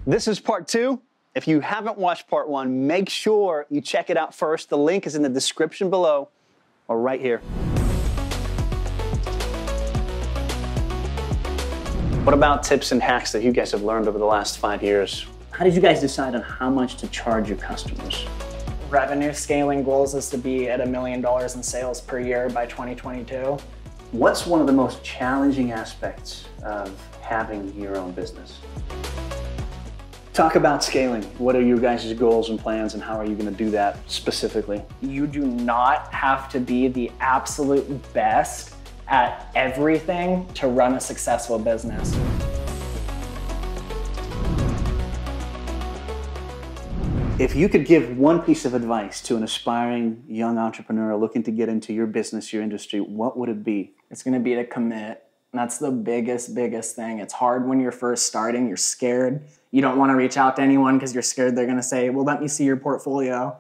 This is part 2. If you haven't watched part 1, make sure you check it out first. The link is in the description below or right here. What about tips and hacks that you guys have learned over the last 5 years? How did you guys decide on how much to charge your customers? Revenue scaling goals is to be at $1 million in sales per year by 2022. What's one of the most challenging aspects of having your own business? Talk about scaling. What are your guys' goals and plans, and how are you going to do that specifically? You do not have to be the absolute best at everything to run a successful business. If you could give one piece of advice to an aspiring young entrepreneur looking to get into your business, your industry, what would it be? It's going to be to commit. That's the biggest thing. It's hard when you're first starting. You're scared. You don't want to reach out to anyone because you're scared they're going to say, well, let me see your portfolio.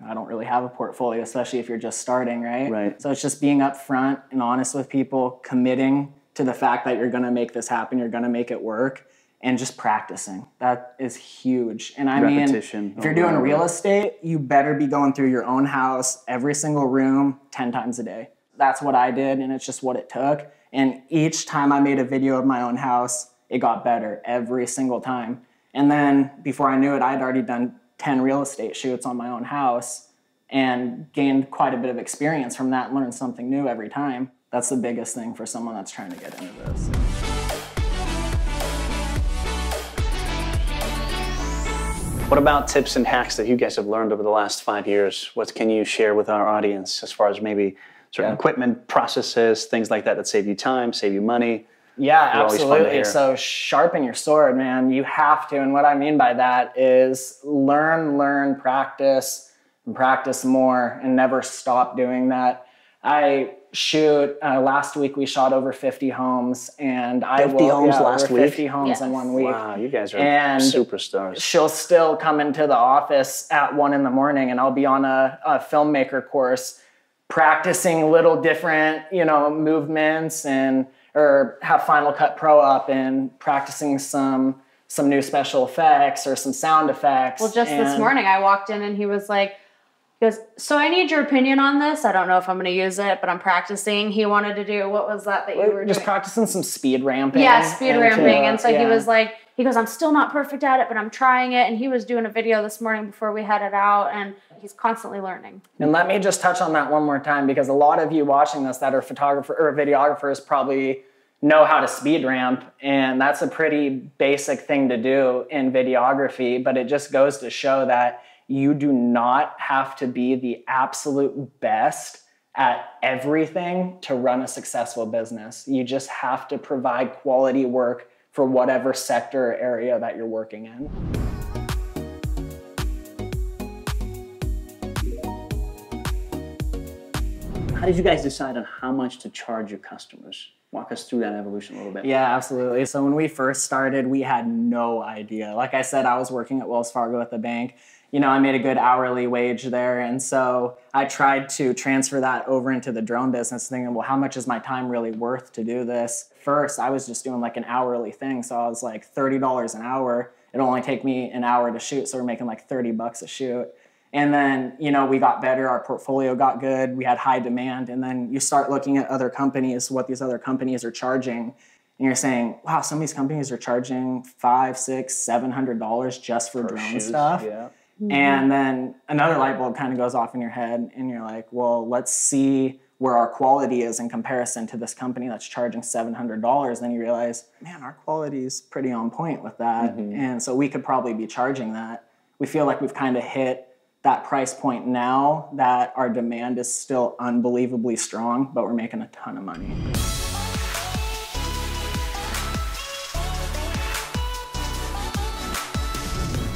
I don't really have a portfolio, especially if you're just starting, right? Right. So it's just being upfront and honest with people, committing to the fact that you're going to make this happen, you're going to make it work, and just practicing. That is huge. And I mean, if you're doing real estate, you better be going through your own house, every single room, 10 times a day. That's what I did, and it's just what it took. And each time I made a video of my own house, it got better every single time. And then before I knew it, I'd already done 10 real estate shoots on my own house and gained quite a bit of experience from that and learned something new every time. That's the biggest thing for someone that's trying to get into this. What about tips and hacks that you guys have learned over the last 5 years? What can you share with our audience as far as maybe certain equipment, processes, things like that save you time, save you money? Yeah, absolutely. So sharpen your sword, man. You have to. And what I mean by that is learn, practice, and practice more, and never stop doing that. I shoot, last week we shot over 50 homes, and 50 homes last week? 50 homes in 1 week. Wow, you guys are superstars. She'll still come into the office at 1 in the morning, and I'll be on a filmmaker course practicing little different, movements or have Final Cut Pro up and practicing some new special effects or some sound effects. Well, just this morning I walked in and he goes, so I need your opinion on this. I don't know if I'm going to use it, but I'm practicing. He wanted to do, what was that you were doing? Just practicing some speed ramping. Yeah, speed ramping. And so he goes, I'm still not perfect at it, but I'm trying it. And he was doing a video this morning before we headed out, and he's constantly learning. And let me just touch on that one more time, because a lot of you watching this that are photographers or videographers probably know how to speed ramp, and that's a pretty basic thing to do in videography, but it just goes to show that you do not have to be the absolute best at everything to run a successful business. You just have to provide quality work for whatever sector or area that you're working in. How did you guys decide on how much to charge your customers? Walk us through that evolution a little bit. Yeah, absolutely. So when we first started, we had no idea. Like I said, I was working at Wells Fargo at the bank. I made a good hourly wage there. And so I tried to transfer that over into the drone business, thinking, well, how much is my time really worth to do this? First, I was just doing like an hourly thing. So I was like $30 an hour. It'll only take me an hour to shoot. So we're making like 30 bucks a shoot. And then, we got better. Our portfolio got good. We had high demand. And then you start looking at other companies, what these other companies are charging. And you're saying, wow, some of these companies are charging $500, $600, $700 just for drone stuff. Yeah. And then another light bulb kind of goes off in your head, and you're like, well, let's see where our quality is in comparison to this company that's charging $700. Then you realize, man, our quality is pretty on point with that. And so we could probably be charging that. We feel like we've kind of hit that price point now that our demand is still unbelievably strong, but we're making a ton of money.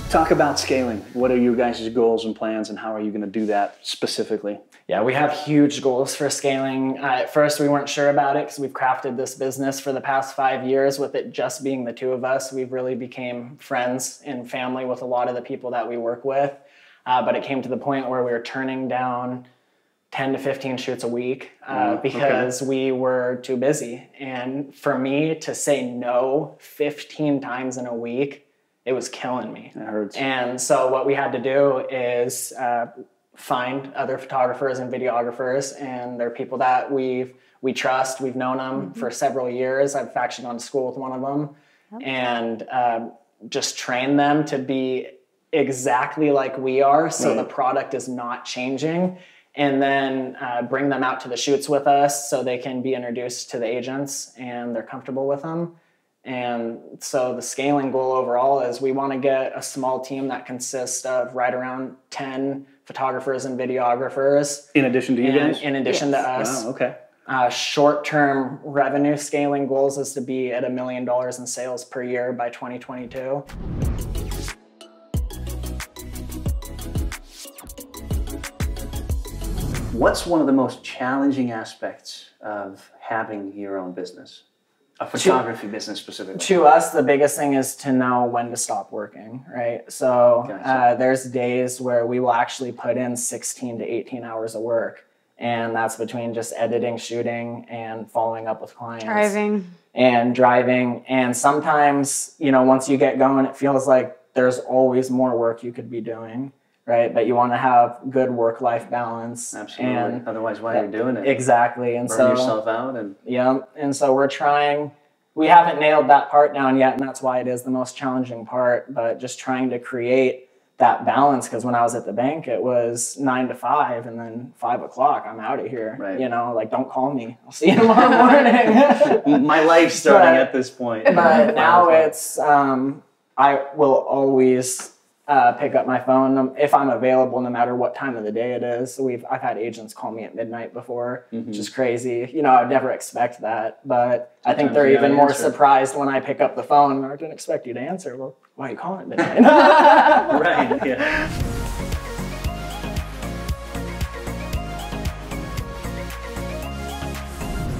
Talk about scaling. What are your guys' goals and plans, and how are you going to do that specifically? Yeah, we have huge goals for scaling. At first, we weren't sure about it because we've crafted this business for the past 5 years with it just being the two of us. We've really became friends and family with a lot of the people that we work with. But it came to the point where we were turning down 10 to 15 shoots a week because we were too busy. And for me to say no 15 times in a week it was killing me. That hurts. And so what we had to do is find other photographers and videographers, and they're people that we trust. We've known them for several years. I've actually gone to school with one of them, and just train them to be exactly like we are, so the product is not changing, and then bring them out to the shoots with us so they can be introduced to the agents and they're comfortable with them. And so the scaling goal overall is we want to get a small team that consists of right around 10 photographers and videographers. In addition to you guys? In addition to us. Wow, okay. Short-term revenue scaling goals is to be at $1 million in sales per year by 2022. What's one of the most challenging aspects of having your own business? A photography business specifically. To us, the biggest thing is to know when to stop working, right? So there's days where we will actually put in 16 to 18 hours of work. And that's between just editing, shooting, and following up with clients. Driving. And sometimes, you know, once you get going, it feels like there's always more work you could be doing, right? But you want to have good work-life balance. Absolutely. And otherwise, why are you doing it? Exactly. And burn yourself out. And so we're trying. We haven't nailed that part down yet, and that's why it is the most challenging part. But just trying to create that balance, because when I was at the bank, it was 9 to 5, and then 5 o'clock, I'm out of here. Right. You know, like, don't call me. I'll see you tomorrow morning. My life's starting at this point. But now it's, I will always pick up my phone if I'm available, no matter what time of the day it is. So I've had agents call me at midnight before, which is crazy. You know, I'd never expect that, but I think they're even more surprised when I pick up the phone. I didn't expect you to answer. Well, why are you calling at midnight? Right, yeah.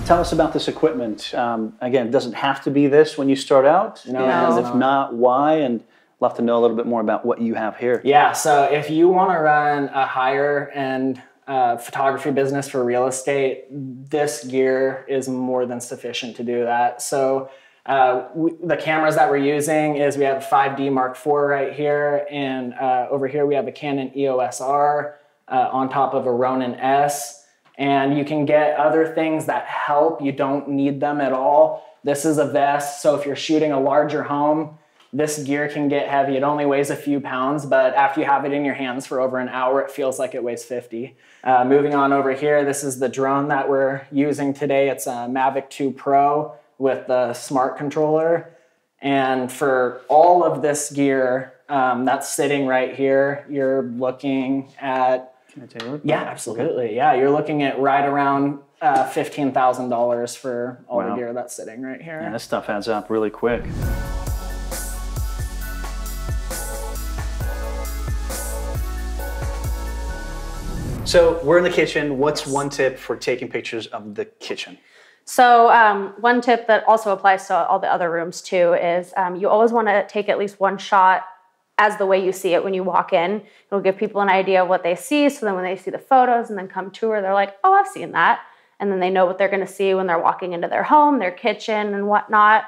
Tell us about this equipment. Again, it doesn't have to be this when you start out. And if not, why? And love to know a little bit more about what you have here. Yeah, so if you want to run a higher end photography business for real estate, this gear is more than sufficient to do that. So the cameras that we're using is we have a 5D Mark IV right here, and over here we have a Canon EOS R on top of a Ronin S. And you can get other things that help. You don't need them at all. This is a vest, so if you're shooting a larger home, this gear can get heavy. It only weighs a few pounds, but after you have it in your hands for over an hour, it feels like it weighs 50. Moving on over here, this is the drone that we're using today. It's a Mavic 2 Pro with the smart controller. And for all of this gear that's sitting right here, you're looking at... Can I take a look? Yeah, absolutely. Yeah, you're looking at right around $15,000 for all the gear that's sitting right here. Yeah, this stuff adds up really quick. So we're in the kitchen. What's one tip for taking pictures of the kitchen? So one tip that also applies to all the other rooms too is you always want to take at least one shot as the way you see it when you walk in. It'll give people an idea of what they see, so then when they see the photos and then come tour, they're like, oh, I've seen that. And then they know what they're going to see when they're walking into their home, their kitchen and whatnot.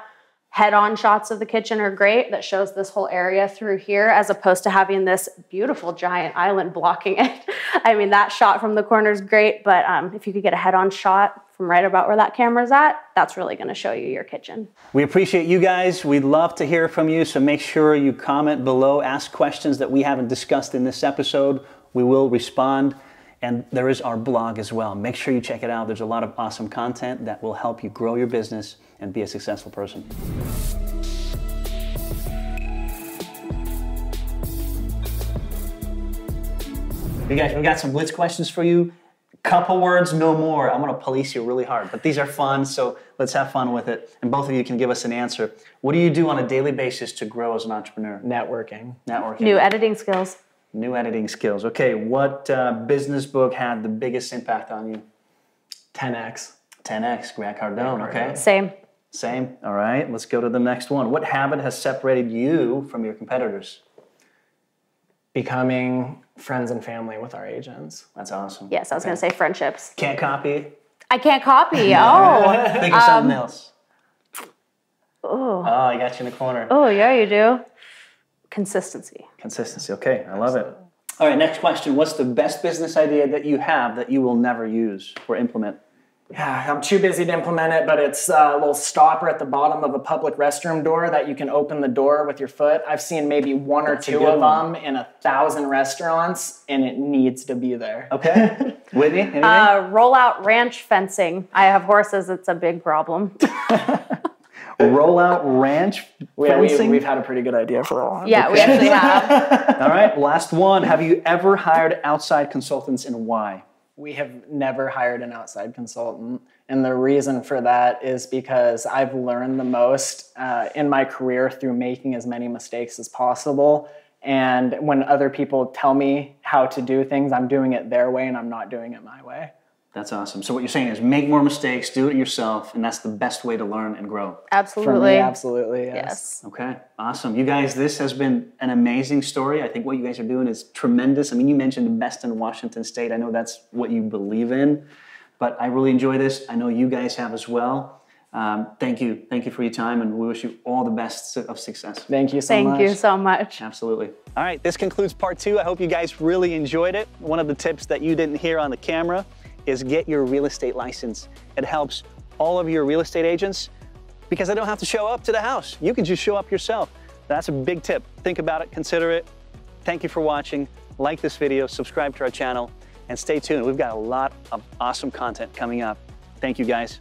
Head-on shots of the kitchen are great. That shows this whole area through here, as opposed to having this beautiful giant island blocking it. I mean, that shot from the corner is great, but if you could get a head-on shot from right about where that camera's at, that's really going to show you your kitchen. We appreciate you guys. We'd love to hear from you, so make sure you comment below, ask questions that we haven't discussed in this episode. We will respond. And there is our blog as well. Make sure you check it out. There's a lot of awesome content that will help you grow your business and be a successful person. Hey guys, we got some blitz questions for you. Couple words, no more. I'm gonna police you really hard, but these are fun, so let's have fun with it. And both of you can give us an answer. What do you do on a daily basis to grow as an entrepreneur? Networking. Networking. New editing skills. New editing skills. Okay, what business book had the biggest impact on you? 10X. 10X, Grant Cardone, okay. Same. Same, all right. Let's go to the next one. What habit has separated you from your competitors? Becoming friends and family with our agents. That's awesome. Yes, I was going to say friendships. Can't copy? I can't copy, oh. Think of something else. Oh, Oh, I got you in the corner. oh, yeah, you do. consistency. Consistency, okay, I love it. All right, next question. What's the best business idea that you have that you will never use or implement? Yeah, I'm too busy to implement it, but it's a little stopper at the bottom of a public restroom door that you can open the door with your foot. I've seen maybe one or two of them in 1,000 restaurants, and it needs to be there. Okay. Whitney, anything? Roll out ranch fencing. I have horses, it's a big problem. Roll out ranch fencing? We've had a pretty good idea for that one. Yeah, we actually have. All right, last one. Have you ever hired outside consultants and why? We have never hired an outside consultant. And the reason for that is because I've learned the most in my career through making as many mistakes as possible. And when other people tell me how to do things, I'm doing it their way and I'm not doing it my way. That's awesome. So what you're saying is make more mistakes, do it yourself, and that's the best way to learn and grow. Absolutely. For me, absolutely, yes. Okay, awesome. You guys, this has been an amazing story. I think what you guys are doing is tremendous. I mean, you mentioned the best in Washington State. I know that's what you believe in, but I really enjoy this. I know you guys have as well. Thank you. Thank you for your time, and we wish you all the best of success. Thank you so much. Thank you so much. Absolutely. All right, this concludes part 2. I hope you guys really enjoyed it. One of the tips that you didn't hear on the camera is get your real estate license. It helps all of your real estate agents because they don't have to show up to the house. You can just show up yourself. That's a big tip. Think about it, consider it. Thank you for watching. Like this video, subscribe to our channel, and stay tuned. We've got a lot of awesome content coming up. Thank you, guys.